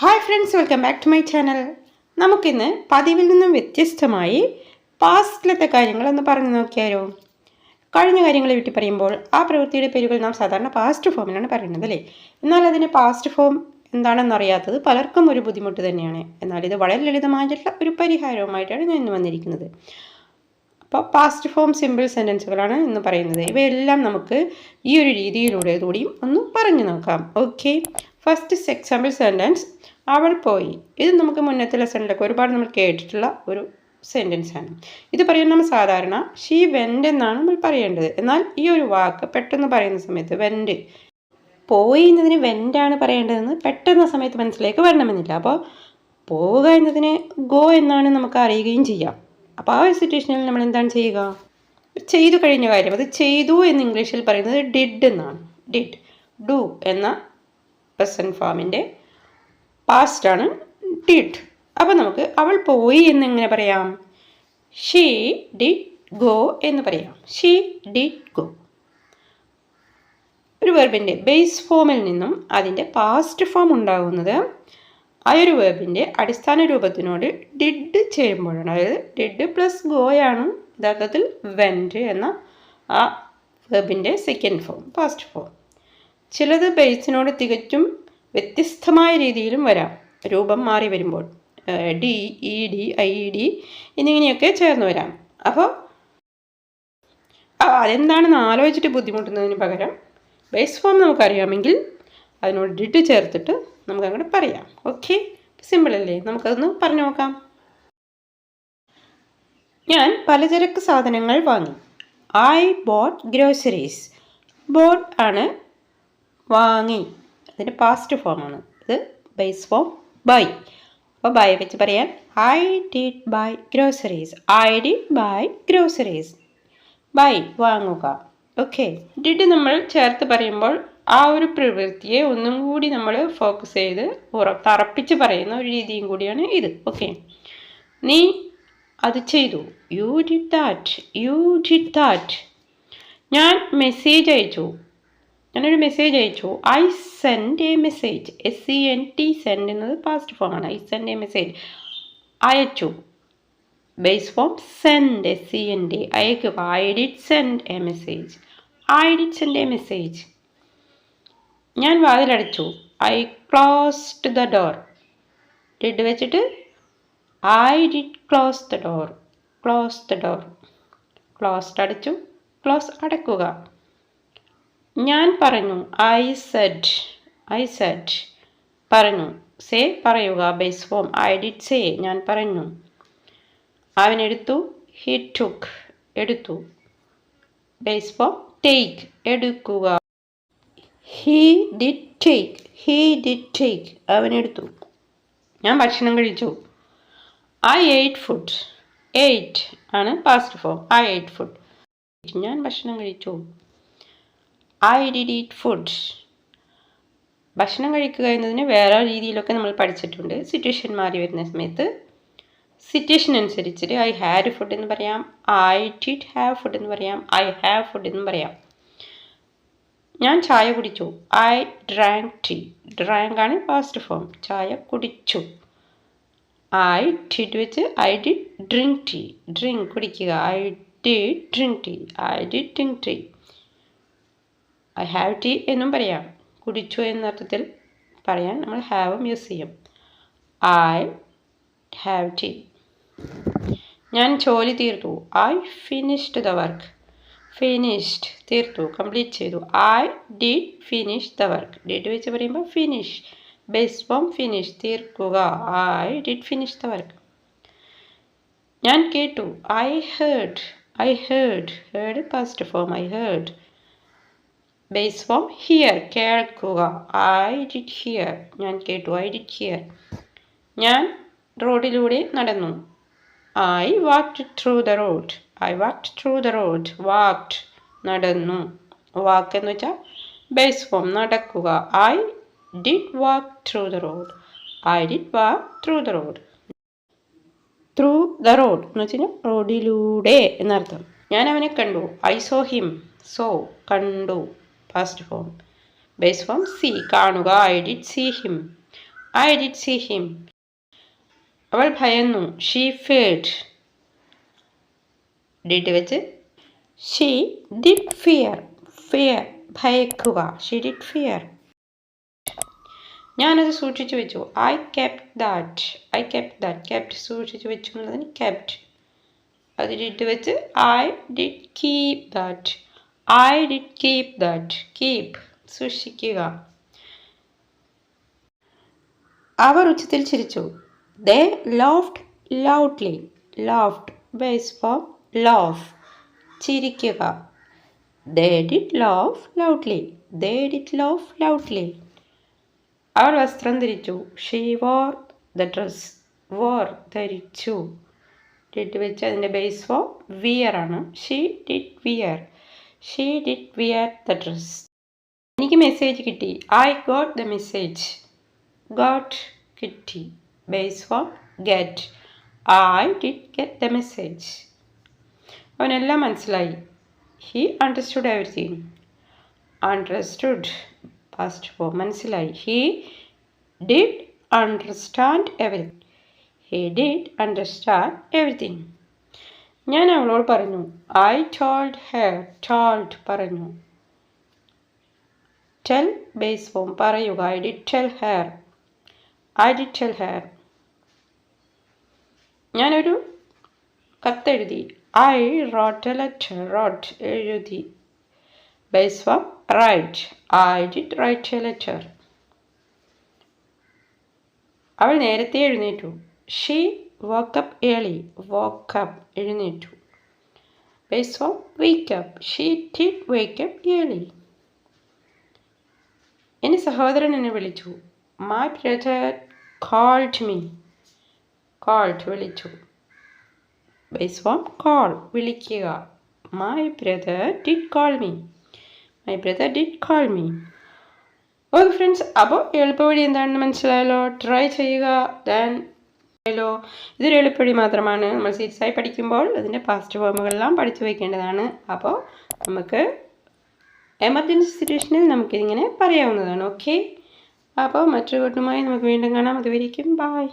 Hi friends, welcome back to my channel. നമുക്കിന്ന് പതിവിൽ നിന്നും വ്യത്യസ്തമായി പാസ്റ്റിലത്തെ കാര്യങ്ങളൊന്ന് പറഞ്ഞു നോക്കിയാലോ. കഴിഞ്ഞ കാര്യങ്ങളെ വിട്ട് പറയുമ്പോൾ ആ പ്രവൃത്തിയുടെ പേരുകൾ നാം സാധാരണ പാസ്റ്റ് ഫോമിലാണ് പറയുന്നത് അല്ലേ. എന്നാൽ അതിന് പാസ്റ്റ് ഫോം എന്താണെന്ന് അറിയാത്തത് പലർക്കും ഒരു ബുദ്ധിമുട്ട് തന്നെയാണ്. എന്നാൽ ഇത് വളരെ ലളിതമായിട്ടുള്ള ഒരു പരിഹാരവുമായിട്ടാണ് ഞാൻ ഇന്ന് വന്നിരിക്കുന്നത്. അപ്പോൾ പാസ്റ്റ് ഫോം സിമ്പിൾ സെൻറ്റൻസുകളാണ് ഇന്ന് പറയുന്നത്. ഇവയെല്ലാം നമുക്ക് ഈ ഒരു രീതിയിലൂടെ കൂടിയും ഒന്ന് പറഞ്ഞു നോക്കാം. ഓക്കെ, ഫസ്റ്റ് എക്സാമ്പിൾ സെൻറ്റൻസ്, അവൾ പോയി. ഇത് നമുക്ക് മുന്നത്തെ ലെസണിലൊക്കെ ഒരുപാട് നമ്മൾ കേട്ടിട്ടുള്ള ഒരു സെൻറ്റൻസ് ആണ്. ഇത് പറയുമ്പോൾ നമ്മൾ സാധാരണ ഷീ വെൻറ്റ് എന്നാണ് നമ്മൾ പറയേണ്ടത്. എന്നാൽ ഈ ഒരു വാക്ക് പെട്ടെന്ന് പറയുന്ന സമയത്ത് വെൻറ്റ്, പോയി എന്നതിന് വെൻറ്റാണ് പറയേണ്ടതെന്ന് പെട്ടെന്ന് സമയത്ത് മനസ്സിലേക്ക് വരണമെന്നില്ല. അപ്പോൾ പോവുക എന്നതിന് ഗോ എന്നാണ് നമുക്ക് അറിയുകയും ചെയ്യാം. അപ്പോൾ ആ ഒരു സിറ്റുവേഷനിൽ നമ്മൾ എന്താണ് ചെയ്യുക? ചെയ്തു കഴിഞ്ഞ കാര്യം, അത് ചെയ്തു എന്ന് ഇംഗ്ലീഷിൽ പറയുന്നത് ഡിഡ് എന്നാണ്. ഡിഡ്, ഡു എന്ന പ്രസൻറ്റ് ഫോമിൻ്റെ പാസ്റ്റാണ് ഡിഡ്. അപ്പോൾ നമുക്ക് അവൾ പോയി എന്നെങ്ങനെ പറയാം? ഷീ ഡിഡ് ഗോ എന്ന് പറയാം. She did go. ഒരു വെർബിൻ്റെ ബേസ് ഫോമിൽ നിന്നും അതിൻ്റെ പാസ്റ്റ് ഫോം ഉണ്ടാകുന്നത് ആ ഒരു വെർബിൻ്റെ അടിസ്ഥാന രൂപത്തിനോട് ഡിഡ് ചേരുമ്പോഴാണ്. അതായത് ഡിഡ് പ്ലസ് ഗോയാണ് യഥാർത്ഥത്തിൽ വെൻറ്റ് എന്ന ആ വെർബിൻ്റെ സെക്കൻഡ് ഫോം, പാസ്റ്റ് ഫോം. ചിലത് ബേസിനോട് തികച്ചും വ്യത്യസ്തമായ രീതിയിലും വരാം, രൂപം മാറി വരുമ്പോൾ. D, E D, I D എന്നിങ്ങനെയൊക്കെ ചേർന്ന് വരാം. അപ്പോൾ അതെന്താണെന്ന് ആലോചിച്ചിട്ട് ബുദ്ധിമുട്ടുന്നതിന് പകരം ബേസ് ഫോം നമുക്കറിയാമെങ്കിൽ അതിനോട് ഡിഡ് ചേർത്തിട്ട് നമുക്ക് അങ്ങോട്ട് പറയാം. ഓക്കെ, സിമ്പിൾ അല്ലേ? നമുക്കതൊന്ന് പറഞ്ഞു നോക്കാം. ഞാൻ പലചരക്ക് സാധനങ്ങൾ വാങ്ങി. I boat groceries. ബോട്ട് ആണ് വാങ്ങി, അതിൻ്റെ പാസ്റ്റ് ഫോമാണ്. ഇത് ബേസ് ഫോം ബൈ. അപ്പോൾ ബൈ വെച്ച് പറയാൻ I did buy groceries. I did buy groceries. Buy, വാങ്ങുക. ഓക്കെ, ഡിഡ് നമ്മൾ ചേർത്ത് പറയുമ്പോൾ ആ ഒരു പ്രവൃത്തിയെ ഒന്നും കൂടി നമ്മൾ ഫോക്കസ് ചെയ്ത് തറപ്പിച്ച് പറയുന്ന ഒരു രീതിയും കൂടിയാണ് ഇത്. ഓക്കെ, നീ അത് ചെയ്തു. You did that. You did that. ഞാൻ മെസ്സേജ് അയച്ചു. ഞാനൊരു മെസ്സേജ് അയച്ചു. I send a message. SENT, send എന്നത് പാസ്റ്റ് ഫോമാണ്. ഐ സെൻഡ് എ മെസ്സേജ്, അയച്ചു. ബേസ് ഫോം സെൻഡ്, SEND, അയക്കുക. I did send a message. I did send a message. ഞാൻ വാതിലടച്ചു. I closed the door. Did വെച്ചിട്ട് I did close the door. Close the door. Closed അടച്ചു, close അടക്കുക. ഞാൻ പറഞ്ഞു. I said. I said, പറഞ്ഞു. Say, പറയുക. Base form I did say, ഞാൻ പറഞ്ഞു. അവൻ എടുത്തു. ഹി ടുക്ക്, എടുത്തു. ബേസ് ഫോം ടേക്ക്, എടുക്കുക. He did take. He did take, അവൻ എടുത്തു. ഞാൻ ഭക്ഷണം കഴിച്ചു. I ate food. എയ്റ്റ് ആണ് past form. I ate food. ഞാൻ ഭക്ഷണം കഴിച്ചു. I did eat food. ഭക്ഷണം കഴിക്കുക എന്നതിന് വേറെ രീതിയിലൊക്കെ നമ്മൾ പഠിച്ചിട്ടുണ്ട്. സിറ്റുവേഷൻ മാറി വരുന്ന സമയത്ത് സിറ്റുവേഷൻ അനുസരിച്ചിട്ട് ഐ ഹാഡ് ഫുഡ് എന്ന് പറയാം, ഐ ഡിഡ് ഹാവ് ഫുഡ് എന്ന് പറയാം, ഐ ഹാവ് ഫുഡ് എന്നും പറയാം. ഞാൻ ചായ കുടിച്ചു. I drank tea. ഡ്രാങ്ക് ആണ് പാസ്റ്റ് ഫോം. ചായ കുടിച്ചു. ഐ ഡിഡ് വെച്ച് I did drink tea. Drink, കുടിക്കുക. I did drink tea. I did drink tea. I have tea എന്നും പറയാം. കുടിച്ചു എന്ന അർത്ഥത്തിൽ പറയാൻ നമ്മൾ ഹാവും യൂസ് ചെയ്യും. I have tea. ഞാൻ ജോലി തീർത്തു. I finished the work. Finished, തീർത്തു, കംപ്ലീറ്റ് ചെയ്തു. I did finish the work. Did വെച്ച് പറയുമ്പോൾ ഫിനിഷ്. ബേസ് ഫോം ഫിനിഷ്, തീർക്കുക. I did finish the work. ഞാൻ കേട്ടു. I heard. I heard. Heard past form. I heard. Base form hear, കേൾക്കുക. I did hear. ഞാൻ കേട്ടു. I did hear. ഞാൻ റോഡിലൂടെ നടന്നു. I walked through the road. I walked through the road. Walked, നടന്നു. Walk എന്ന് വെച്ചാൽ ബേസ് ഫോം നടക്കുക. I did walk through the road. I did walk through the road. Through the road എന്ന് വെച്ച് കഴിഞ്ഞാൽ റോഡിലൂടെ എന്നർത്ഥം. ഞാൻ അവനെ കണ്ടു. I saw him. സോ, കണ്ടു, past form. Base form see, കാണുക. I did see him. I did see him. അവൾ ഭയന്നു. She feared. ഡിഡ് വെച്ച് ഷീ ഡിഡ് ഫിയർ. ഫിയർ ഭയക്കുക. She did fear. ഞാനത് സൂക്ഷിച്ചു വെച്ചു. I kept that. I kept that. Kept സൂക്ഷിച്ചു വെച്ചു എന്നുള്ളതിന് കെപ്റ്റ്. അത് ഡിഡ് വെച്ച് I did keep that. I did keep that. Keep സൂക്ഷിക്കുക. അവർ ഉച്ചത്തിൽ ചിരിച്ചു. They laughed loudly. Laughed base form laugh. ചിരിക്കുക. They did laugh loudly. They did laugh loudly. അവൾ വസ്ത്രം ധരിച്ചു. She wore the dress. Wore ധരിച്ചു. ഡിഡ് വെച്ച് അതിൻ്റെ ബേസ് ഫോം വിയർ ആണ്. She did wear. She did wear the dress. എനിക്ക് message കിട്ടി. I got the message. Got കിട്ടി. Base form get. I did get the message. അവനെല്ലാം മനസ്സിലായി. He understood everything. Understood first form മനസ്സിലായി. He did understand everything. He did understand everything. ഞാൻ അവളോട് പറഞ്ഞു. I told her. Told പറഞ്ഞു. Tell base form പറയുക. I did tell her. I did tell her. ഞാനൊരു കത്തെഴുതി. I wrote a letter. Wrote എഴുതി. Base form write. I did write a letter. അവൾ നേരത്തെ എഴുന്നേറ്റു. She woke up early. വോക്കപ്പ് എഴുന്നേറ്റു. Base form wake up. She did wake up early. എൻ്റെ സഹോദരൻ എന്നെ വിളിച്ചു. My brother called me. Called വിളിച്ചു. ബേസ് ഫോം കോൾ വിളിക്കുക. My brother did call me. My brother did call me. Okay friends, അപ്പോൾ എളുപ്പവഴി എന്താണെന്ന് മനസ്സിലായല്ലോ. ട്രൈ ചെയ്യുക. ദെൻ ഇതൊരു എളുപ്പവഴി മാത്രമാണ്. നമ്മൾ സീരിയസായി പഠിക്കുമ്പോൾ അതിൻ്റെ പാസ്റ്റ് ഫോമുകളെല്ലാം പഠിച്ചു വയ്ക്കേണ്ടതാണ്. അപ്പോൾ നമുക്ക് എമർജൻസി സിറ്റുവേഷനിൽ നമുക്കിതിങ്ങനെ പറയാവുന്നതാണ്. ഓക്കെ, അപ്പോൾ മറ്റൊരു കൂട്ടുമായി നമുക്ക് വീണ്ടും കാണാം. അതുവരെയും ബൈ.